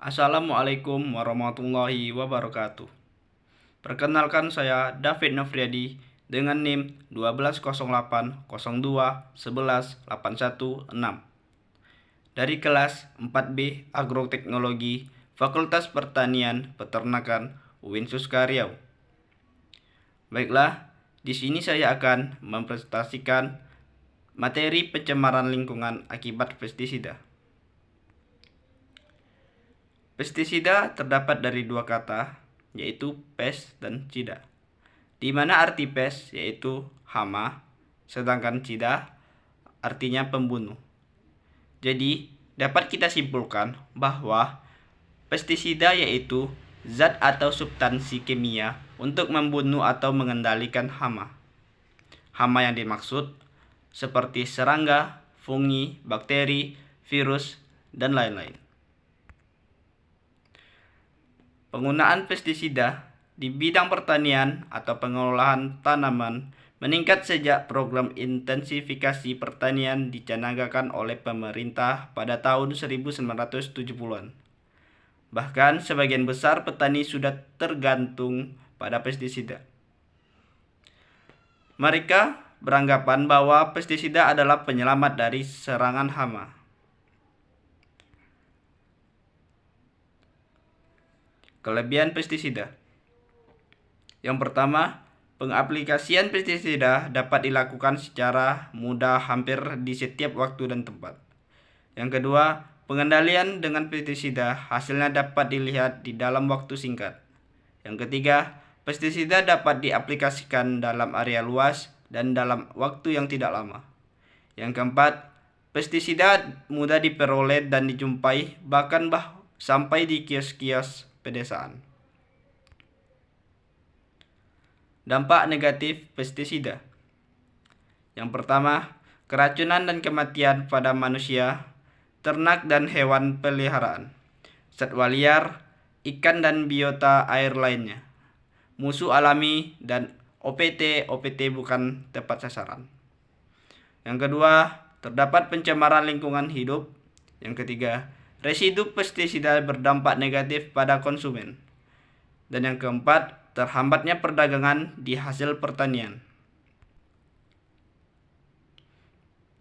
Assalamualaikum warahmatullahi wabarakatuh. Perkenalkan, saya David Novriadi dengan NIM 120802118116 dari kelas 4B Agroteknologi Fakultas Pertanian Peternakan UIN Suska Riau. Baiklah, di sini saya akan mempresentasikan materi pencemaran lingkungan akibat pestisida. Pestisida terdapat dari dua kata, yaitu pes dan cida. Di mana arti pes yaitu hama, sedangkan cida artinya pembunuh. Jadi, dapat kita simpulkan bahwa pestisida yaitu zat atau substansi kimia untuk membunuh atau mengendalikan hama. Hama yang dimaksud seperti serangga, fungi, bakteri, virus, dan lain-lain. Penggunaan pestisida di bidang pertanian atau pengolahan tanaman meningkat sejak program intensifikasi pertanian dicanangkan oleh pemerintah pada tahun 1970-an. Bahkan sebagian besar petani sudah tergantung pada pestisida. Mereka beranggapan bahwa pestisida adalah penyelamat dari serangan hama. Kelebihan pestisida. Yang pertama, pengaplikasian pestisida dapat dilakukan secara mudah hampir di setiap waktu dan tempat. Yang kedua, pengendalian dengan pestisida hasilnya dapat dilihat di dalam waktu singkat. Yang ketiga, pestisida dapat diaplikasikan dalam area luas dan dalam waktu yang tidak lama. Yang keempat, pestisida mudah diperoleh dan dijumpai bahkan sampai di kios-kios pedesaan. Dampak negatif pestisida. Yang pertama, keracunan dan kematian pada manusia, ternak dan hewan peliharaan, satwa liar, ikan dan biota air lainnya, musuh alami, dan OPT bukan tepat sasaran. Yang kedua, terdapat pencemaran lingkungan hidup. Yang ketiga, residu pestisida berdampak negatif pada konsumen. Dan yang keempat, terhambatnya perdagangan di hasil pertanian.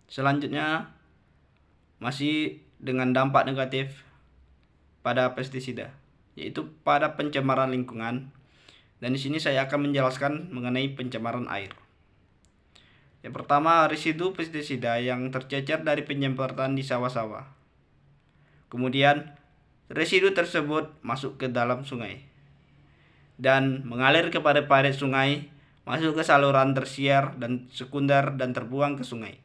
Selanjutnya, masih dengan dampak negatif pada pestisida, yaitu pada pencemaran lingkungan. Dan di sini saya akan menjelaskan mengenai pencemaran air. Yang pertama, residu pestisida yang tercecer dari penyemprotan di sawah-sawah. Kemudian, residu tersebut masuk ke dalam sungai dan mengalir kepada parit sungai, masuk ke saluran tersier dan sekunder dan terbuang ke sungai.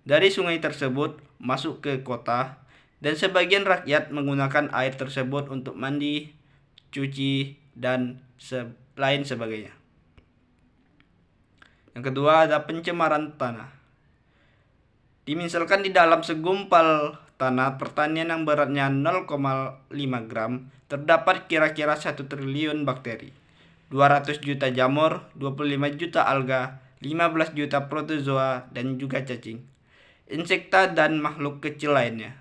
Dari sungai tersebut masuk ke kota, dan sebagian rakyat menggunakan air tersebut untuk mandi, cuci, dan lain sebagainya. Yang kedua, ada pencemaran tanah. Dimisalkan di dalam segumpal tanah pertanian yang beratnya 0,5 gram terdapat kira-kira 1 triliun bakteri, 200 juta jamur, 25 juta alga, 15 juta protozoa, dan juga cacing, insekta, dan makhluk kecil lainnya.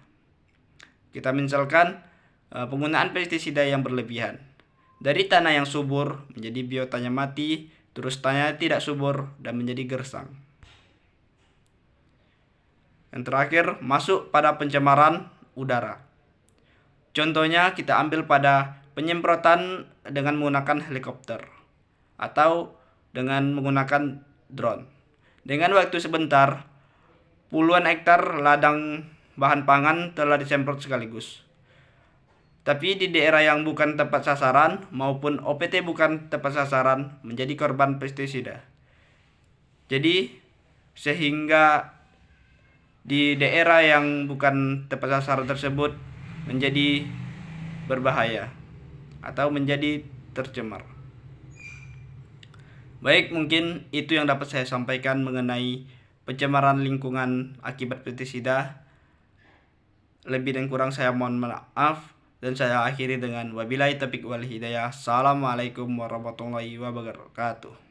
Kita misalkan penggunaan pestisida yang berlebihan. Dari tanah yang subur menjadi biotanya mati, terus tanah tidak subur dan menjadi gersang. Yang terakhir, masuk pada pencemaran udara. Contohnya kita ambil pada penyemprotan dengan menggunakan helikopter atau dengan menggunakan drone. Dengan waktu sebentar, puluhan hektar ladang bahan pangan telah disemprot sekaligus. Tapi di daerah yang bukan tepat sasaran maupun OPT bukan tepat sasaran menjadi korban pestisida. Jadi sehingga di daerah yang bukan tepat sasaran tersebut menjadi berbahaya atau menjadi tercemar. Baik, mungkin itu yang dapat saya sampaikan mengenai pencemaran lingkungan akibat pestisida. Lebih dan kurang saya mohon maaf, dan saya akhiri dengan wabillahi taufiq wal hidayah. Assalamualaikum warahmatullahi wabarakatuh.